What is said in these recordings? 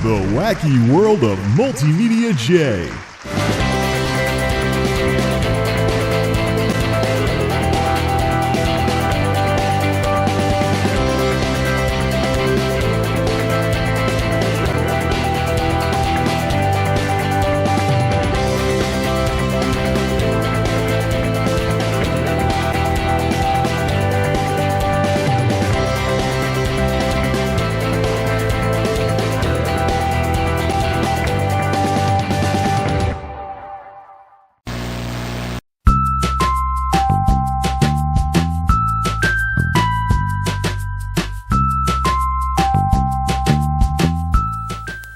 The wacky world of MultimediaJay.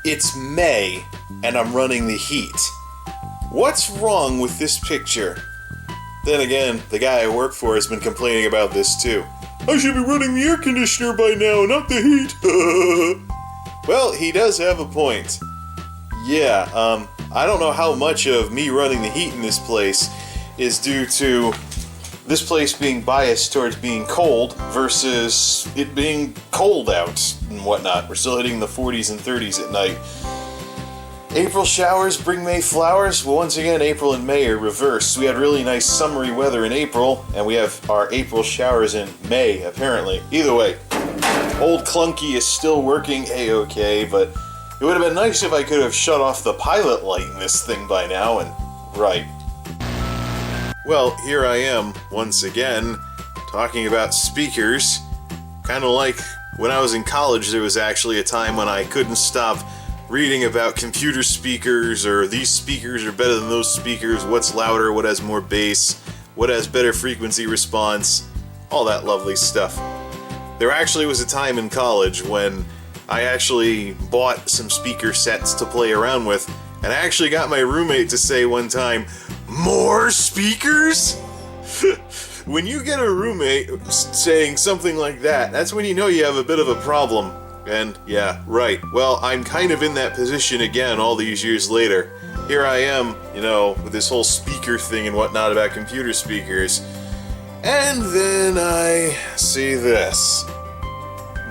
It's May, and I'm running the heat. What's wrong with this picture? Then again, the guy I work for has been complaining about this too. I should be running the air conditioner by now, not the heat. Well, he does have a point. Yeah, I don't know how much of me running the heat in this place is due to this place being biased towards being cold versus it being cold out and whatnot. We're still hitting the 40s and 30s at night. April showers bring May flowers. Well, once again, April and May are reversed. We had really nice summery weather in April, and we have our April showers in May, apparently. Either way, old Clunky is still working A-okay, but it would have been nice if I could have shut off the pilot light in this thing by now, and right. Well, here I am, once again, talking about speakers. Kind of like when I was in college, there was actually a time when I couldn't stop reading about computer speakers, or these speakers are better than those speakers, what's louder, what has more bass, what has better frequency response, all that lovely stuff. There actually was a time in college when I actually bought some speaker sets to play around with, and I actually got my roommate to say one time, "More speakers?" When you get a roommate saying something like that, that's when you know you have a bit of a problem. And yeah, right. Well, I'm kind of in that position again all these years later. Here I am, with this whole speaker thing and whatnot about computer speakers. And then I see this.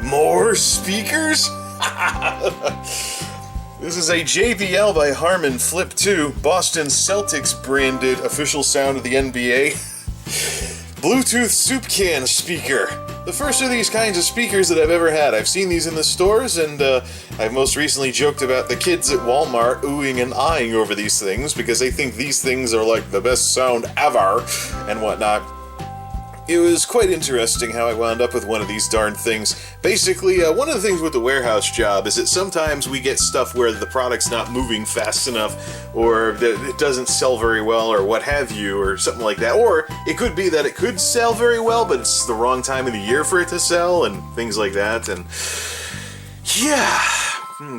More speakers? This is a JBL by Harman Flip 2, Boston Celtics branded official sound of the NBA. Bluetooth soup can speaker. The first of these kinds of speakers that I've ever had. I've seen these in the stores, and I've most recently joked about the kids at Walmart oohing and eyeing over these things because they think these things are like the best sound ever and whatnot. It was quite interesting how I wound up with one of these darn things. Basically, one of the things with the warehouse job is that sometimes we get stuff where the product's not moving fast enough, or that it doesn't sell very well, or what have you, or something like that. Or it could be that it could sell very well, but it's the wrong time of the year for it to sell, and things like that, and yeah.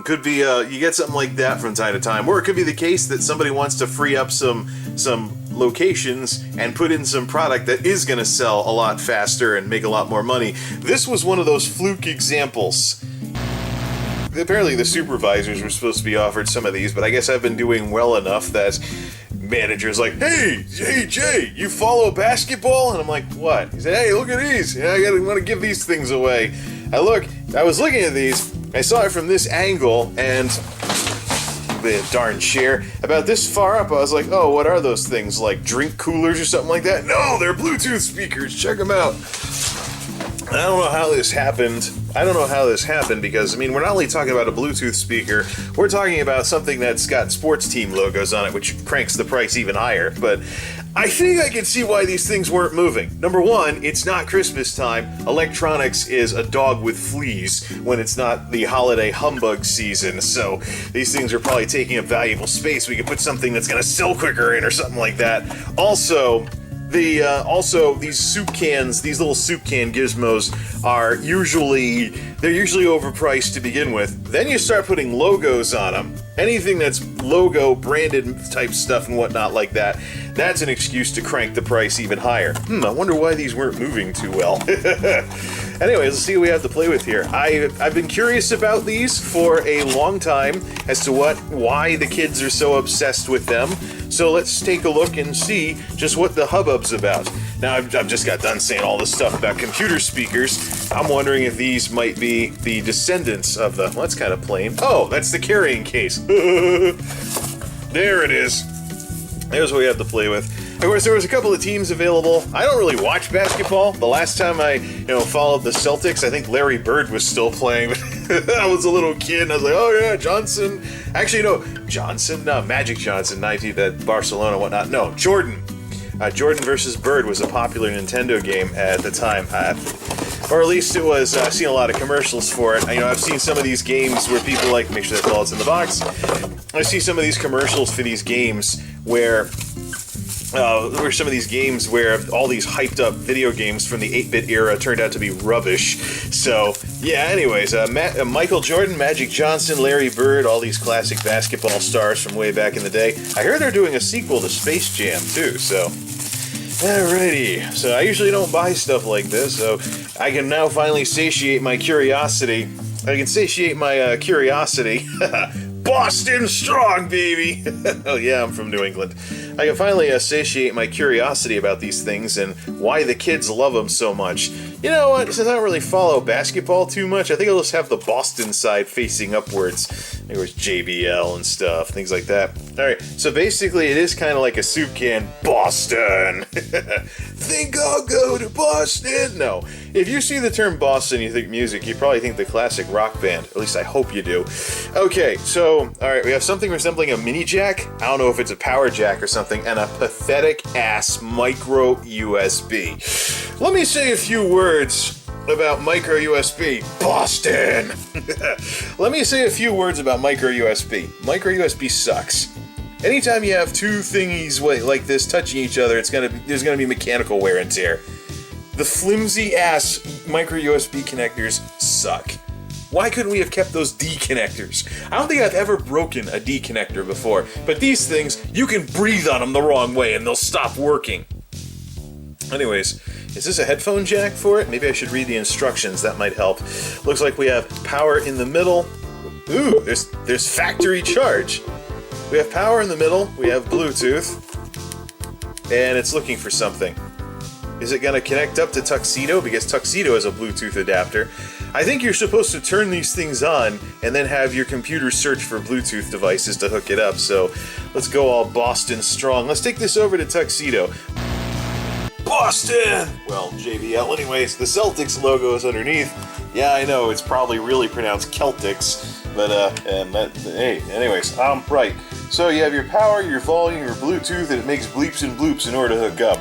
Could be, you get something like that from time to time. Or it could be the case that somebody wants to free up some locations and put in some product that is going to sell a lot faster and make a lot more money. This was one of those fluke examples. Apparently the supervisors were supposed to be offered some of these, but I guess I've been doing well enough that manager's like, hey Jay, you follow basketball? And I'm like, what? He said, hey, look at these. Yeah, I want to give these things away. I was looking at these, I saw it from this angle, and the darn chair, about this far up, I was like, oh, what are those things, like drink coolers or something like that? No, they're Bluetooth speakers, check them out. I don't know how this happened because, we're not only talking about a Bluetooth speaker, we're talking about something that's got sports team logos on it, which cranks the price even higher, but I think I can see why these things weren't moving. Number one, it's not Christmas time. Electronics is a dog with fleas when it's not the holiday humbug season, so these things are probably taking up valuable space. We could put something that's gonna sell quicker in or something like that. Also, these soup cans, these little soup can gizmos are usually overpriced to begin with. Then you start putting logos on them. Anything that's logo branded type stuff and whatnot like that, that's an excuse to crank the price even higher. I wonder why these weren't moving too well. Anyways, let's see what we have to play with here. I've been curious about these for a long time as to why the kids are so obsessed with them. So let's take a look and see just what the hubbub's about. Now, I've just got done saying all this stuff about computer speakers. I'm wondering if these might be the descendants of the... Well, that's kind of plain. Oh, that's the carrying case. There it is. There's what we have to play with. Of course, there was a couple of teams available. I don't really watch basketball. The last time I, followed the Celtics, I think Larry Bird was still playing. I was a little kid, and I was like, oh yeah, Johnson. Actually, no, Johnson, no, Magic Johnson, 90, that Barcelona, whatnot. No, Jordan. Jordan versus Bird was a popular Nintendo game at the time. Or at least it was. I've seen a lot of commercials for it. I've seen some of these games where people like, make sure that's all that's in the box. I see some of these commercials for these games where some of these games where all these hyped up video games from the 8-bit era turned out to be rubbish. So, yeah, anyways, Michael Jordan, Magic Johnson, Larry Bird, all these classic basketball stars from way back in the day. I heard they're doing a sequel to Space Jam, too, so... Alrighty, so I usually don't buy stuff like this, so I can now finally satiate my curiosity. Boston strong, baby! Oh yeah, I'm from New England. I can finally satiate my curiosity about these things and why the kids love them so much. You know what, since I don't really follow basketball too much, I think I'll just have the Boston side facing upwards. There was JBL and stuff, things like that. Alright, so basically it is kind of like a soup can. Boston! Think I'll go to Boston? No. If you see the term Boston, you think music, you probably think the classic rock band. At least I hope you do. Okay, so, alright, we have something resembling a mini jack. I don't know if it's a power jack or something, and a pathetic-ass micro USB. Let me say a few words about micro USB. Boston! Let me say a few words about micro USB. Micro USB sucks. Anytime you have two thingies like this touching each other, there's gonna be mechanical wear and tear. The flimsy-ass micro USB connectors suck. Why couldn't we have kept those D connectors? I don't think I've ever broken a D connector before, but these things, you can breathe on them the wrong way and they'll stop working. Anyways, is this a headphone jack for it? Maybe I should read the instructions, that might help. Looks like we have power in the middle. Ooh, there's factory charge. We have power in the middle, we have Bluetooth, and it's looking for something. Is it going to connect up to Tuxedo? Because Tuxedo has a Bluetooth adapter. I think you're supposed to turn these things on and then have your computer search for Bluetooth devices to hook it up. So let's go all Boston strong. Let's take this over to Tuxedo. Boston! Well, JBL. Anyways, the Celtics logo is underneath. Yeah, I know, it's probably really pronounced Celtics. But, hey, anyways, I'm right. So you have your power, your volume, your Bluetooth, and it makes bleeps and bloops in order to hook up.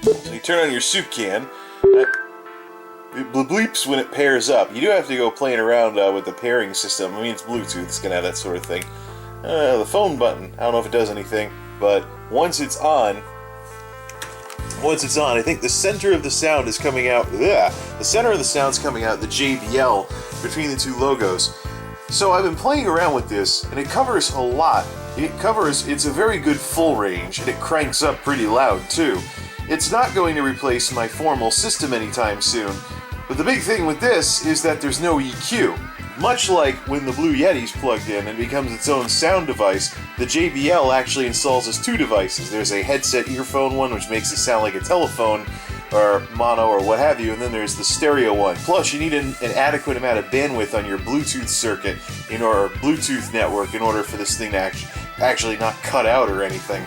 So you turn on your soup can. It bleeps when it pairs up. You do have to go playing around with the pairing system. I mean, it's Bluetooth, it's gonna have that sort of thing. The phone button, I don't know if it does anything, but once it's on, I think the center of the sound is coming out. The center of the sound's coming out the JBL between the two logos. So I've been playing around with this, and it covers a lot. It's a very good full range, and it cranks up pretty loud too. It's not going to replace my formal system anytime soon, but the big thing with this is that there's no EQ. Much like when the Blue Yeti's plugged in and becomes its own sound device, the JBL actually installs as two devices. There's a headset earphone one, which makes it sound like a telephone, or mono, or what have you, and then there's the stereo one. Plus, you need an adequate amount of bandwidth on your Bluetooth circuit, or Bluetooth network, in order for this thing to actually not cut out or anything.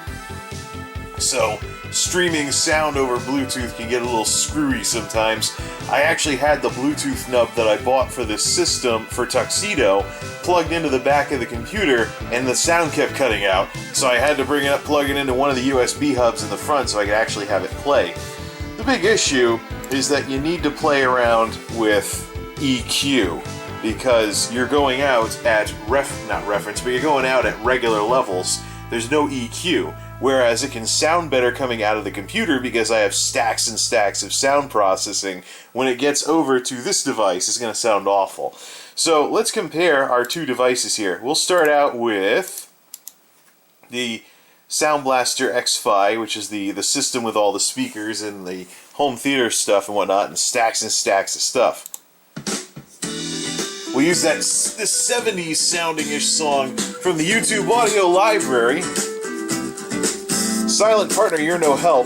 So, streaming sound over Bluetooth can get a little screwy sometimes. I actually had the Bluetooth nub that I bought for this system for Tuxedo plugged into the back of the computer, and the sound kept cutting out, so I had to bring it up, plug it into one of the USB hubs in the front so I could actually have it play. The big issue is that you need to play around with EQ, because you're going out at you're going out at regular levels. There's no EQ. Whereas it can sound better coming out of the computer because I have stacks and stacks of sound processing. When it gets over to this device, it's going to sound awful. So let's compare our two devices here. We'll start out with the Sound Blaster X-Fi, which is the system with all the speakers and the home theater stuff and whatnot, and stacks of stuff. We'll use this 70s sounding-ish song from the YouTube audio library. Silent Partner, You're No Help.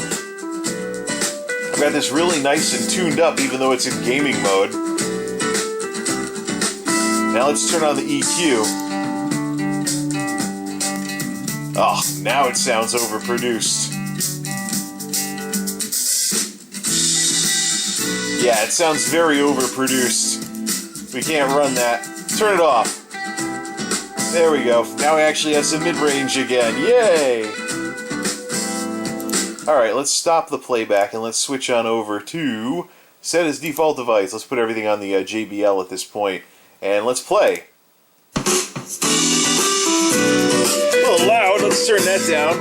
got this really nice and tuned up even though it's in gaming mode. Now let's turn on the EQ. Oh, now it sounds overproduced. Yeah, it sounds very overproduced. We can't run that. Turn it off. There we go. Now we actually have some mid-range again. Yay! Alright, let's stop the playback and let's switch on over to set as default device. Let's put everything on the JBL at this point. And let's play. A little loud. Let's turn that down.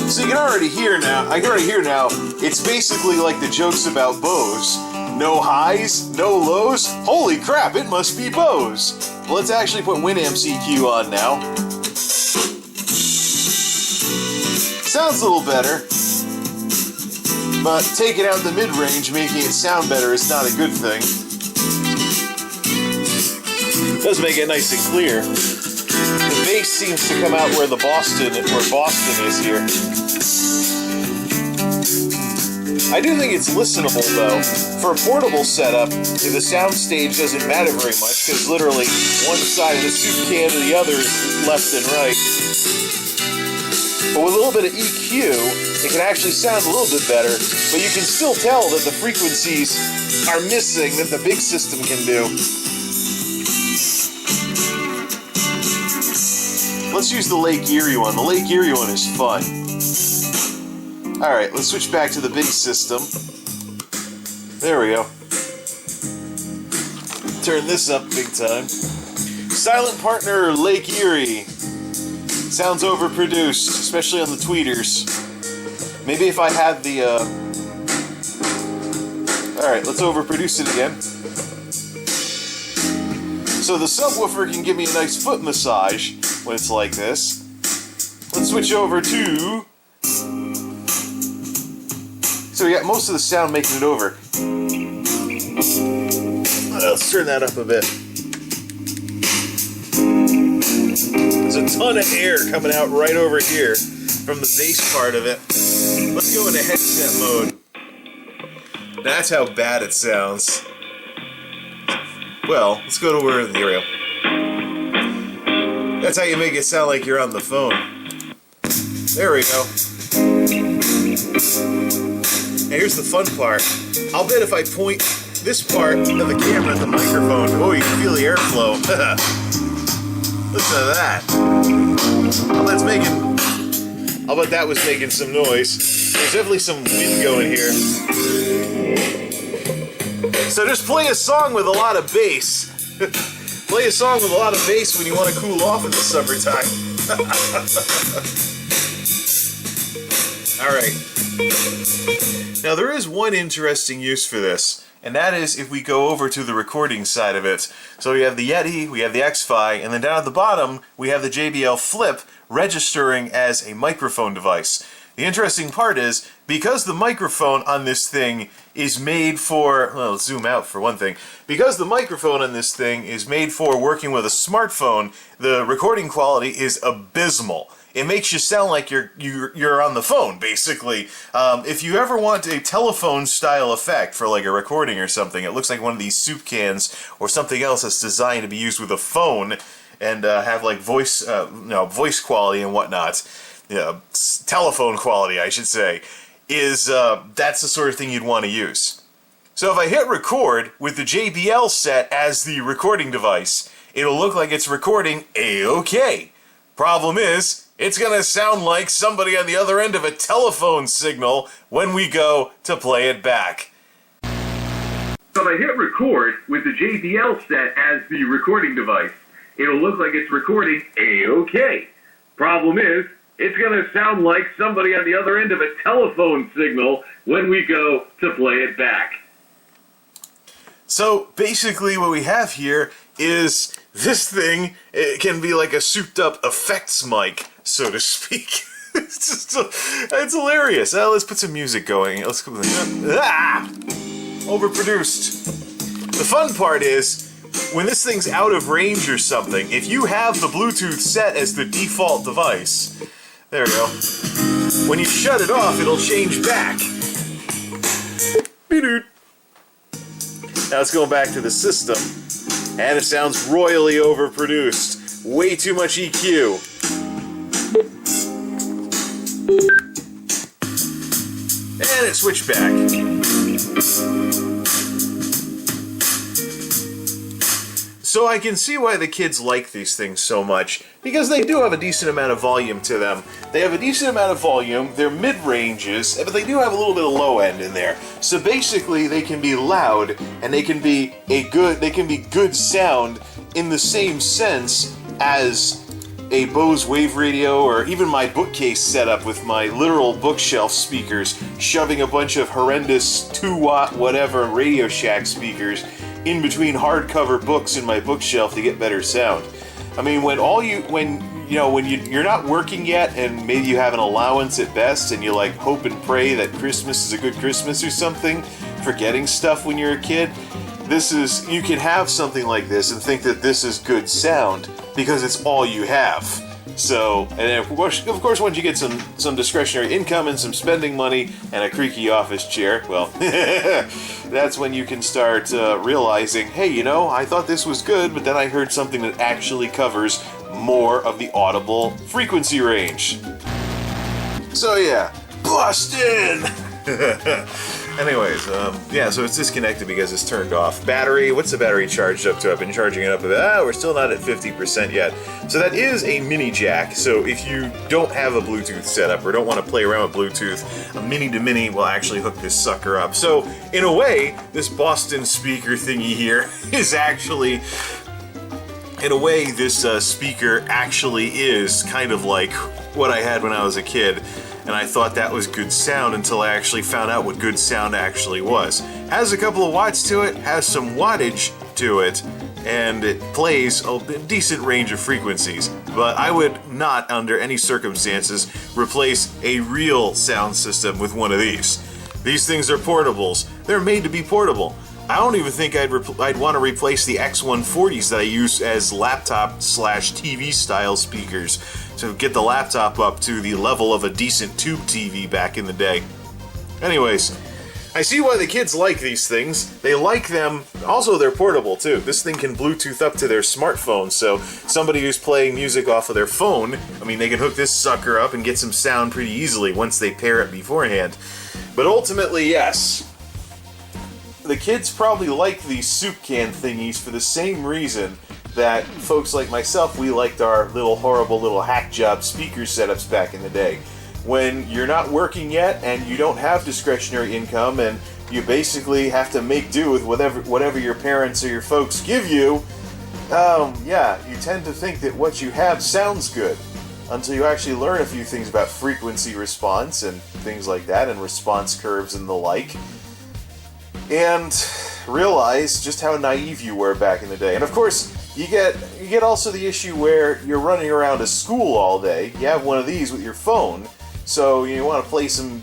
So you can already hear now. I can already hear now. It's basically like the jokes about Bose. No highs, no lows. Holy crap! It must be Bose. Well, let's actually put Winamp's EQ on now. Sounds a little better, but taking out the mid-range, making it sound better, is not a good thing. It does make it nice and clear. The bass seems to come out where Boston is here. I do think it's listenable, though. For a portable setup, the soundstage doesn't matter very much, because literally one side of the soup can to the other is left and right. But with a little bit of EQ, it can actually sound a little bit better, but you can still tell that the frequencies are missing that the big system can do. Let's use the Lake Erie one. The Lake Erie one is fun. Alright, let's switch back to the big system. There we go. Turn this up big time. Silent Partner Lake Erie. Sounds overproduced, especially on the tweeters. Maybe if I had the, Alright, let's overproduce it again. So the subwoofer can give me a nice foot massage when it's like this. Let's switch over to... So we got most of the sound making it over. Let's turn that up a bit. There's a ton of air coming out right over here from the bass part of it. Let's go into headset mode. That's how bad it sounds. Well, let's go to where... Here we go. That's how you make it sound like you're on the phone. There we go. And here's the fun part. I'll bet if I point this part of the camera at the microphone, oh, you can feel the airflow. Listen to that. I'll bet that was making some noise. There's definitely some wind going here. So just play a song with a lot of bass. Play a song with a lot of bass when you want to cool off in the summertime. Alright. Now there is one interesting use for this, and that is if we go over to the recording side of it. So we have the Yeti, we have the X-Fi, and then down at the bottom we have the JBL Flip registering as a microphone device. The interesting part is, because the microphone on this thing is made for, well, let's zoom out for one thing. Because the microphone on this thing is made for working with a smartphone, the recording quality is abysmal. It makes you sound like you're on the phone, basically. If you ever want a telephone-style effect for like a recording or something, it looks like one of these soup cans or something else that's designed to be used with a phone and have like voice quality and whatnot. Telephone quality, I should say. That's the sort of thing you'd want to use. So if I hit record with the JBL set as the recording device, it'll look like it's recording A-OK. Problem is, it's going to sound like somebody on the other end of a telephone signal when we go to play it back. So if I hit record with the JBL set as the recording device, it'll look like it's recording A-OK. Problem is, it's going to sound like somebody on the other end of a telephone signal when we go to play it back. So basically what we have here is this thing. It can be like a souped up effects mic, so to speak. It's hilarious. Let's put some music going. Let's go. Overproduced. The fun part is when this thing's out of range or something, if you have the Bluetooth set as the default device, there we go. When you shut it off, it'll change back. Now it's going back to the system, and it sounds royally overproduced. Way too much EQ. And it switched back. So I can see why the kids like these things so much, because they do have a decent amount of volume to them. They have a decent amount of volume, they're mid-ranges, but they do have a little bit of low end in there. So basically they can be loud, and they can be good sound in the same sense as a Bose Wave Radio, or even my bookcase setup with my literal bookshelf speakers, shoving a bunch of horrendous 2-watt whatever Radio Shack speakers in between hardcover books in my bookshelf to get better sound. I mean, when you're not working yet, and maybe you have an allowance at best, and you like hope and pray that Christmas is a good Christmas or something, forgetting stuff when you're a kid, you can have something like this and think that this is good sound because it's all you have. So, and of course, once you get some discretionary income and some spending money and a creaky office chair, well, that's when you can start realizing, hey, I thought this was good, but then I heard something that actually covers more of the audible frequency range. So yeah, Boston! Anyways, yeah, so it's disconnected because it's turned off. Battery, what's the battery charged up to? I've been charging it up we're still not at 50% yet. So that is a mini jack, so if you don't have a Bluetooth setup or don't want to play around with Bluetooth, a mini-to-mini will actually hook this sucker up. So, in a way, this Boston speaker thingy here is actually... In a way, this speaker actually is kind of like what I had when I was a kid. And I thought that was good sound until I actually found out what good sound actually was. Has a couple of watts to it, has some wattage to it, and it plays a decent range of frequencies. But I would not, under any circumstances, replace a real sound system with one of these. These things are portables. They're made to be portable. I don't even think I'd want to replace the X140s that I use as laptop/TV style speakers to get the laptop up to the level of a decent tube TV back in the day. Anyways, I see why the kids like these things. They like them. Also, they're portable too. This thing can Bluetooth up to their smartphone, so somebody who's playing music off of their phone, they can hook this sucker up and get some sound pretty easily once they pair it beforehand. But ultimately, yes. The kids probably like these soup can thingies for the same reason that folks like myself, we liked our horrible little hack job speaker setups back in the day. When you're not working yet and you don't have discretionary income and you basically have to make do with whatever your parents or your folks give you, you tend to think that what you have sounds good until you actually learn a few things about frequency response and things like that, and response curves and the like. And realize just how naive you were back in the day. And of course, you get also the issue where you're running around a school all day. You have one of these with your phone, so you want to play some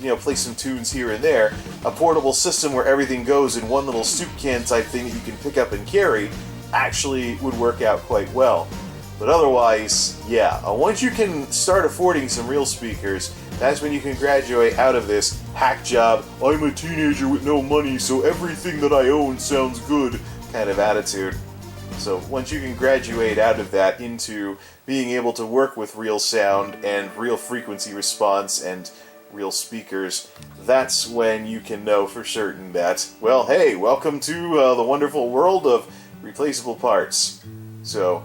tunes here and there. A portable system where everything goes in one little soup can type thing that you can pick up and carry actually would work out quite well. But otherwise, yeah, once you can start affording some real speakers, that's when you can graduate out of this hack job, I'm a teenager with no money, so everything that I own sounds good kind of attitude. So once you can graduate out of that into being able to work with real sound and real frequency response and real speakers, that's when you can know for certain that, well, hey, welcome to the wonderful world of replaceable parts. So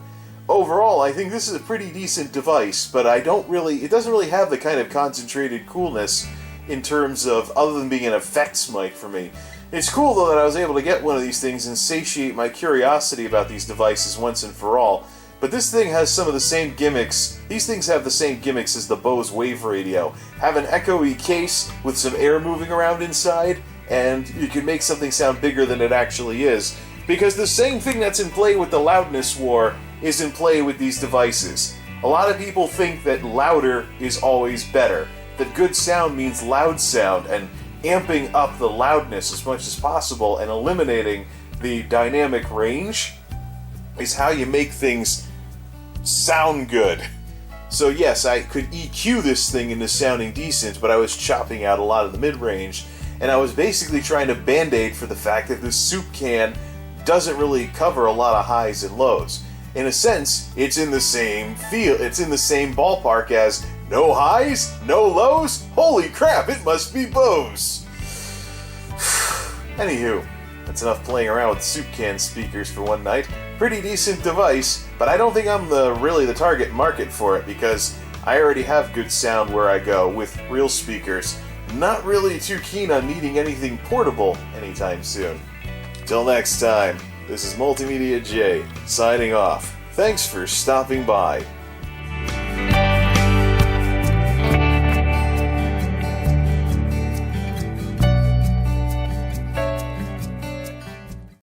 overall, I think this is a pretty decent device, but it doesn't really have the kind of concentrated coolness in terms of, other than being an effects mic for me. It's cool, though, that I was able to get one of these things and satiate my curiosity about these devices once and for all. But this thing has some of the same gimmicks. These things have the same gimmicks as the Bose Wave Radio. Have an echoey case with some air moving around inside, and you can make something sound bigger than it actually is. Because the same thing that's in play with the loudness war is in play with these devices. A lot of people think that louder is always better, that good sound means loud sound, and amping up the loudness as much as possible and eliminating the dynamic range is how you make things sound good. So yes, I could EQ this thing into sounding decent, but I was chopping out a lot of the mid-range, and I was basically trying to band-aid for the fact that the soup can doesn't really cover a lot of highs and lows. In a sense, it's in the same it's in the same ballpark as no highs, no lows, holy crap, it must be Bose. Anywho, that's enough playing around with soup can speakers for one night. Pretty decent device, but I don't think I'm really the target market for it because I already have good sound where I go with real speakers. Not really too keen on needing anything portable anytime soon. Till next time, this is MultimediaJay signing off. Thanks for stopping by.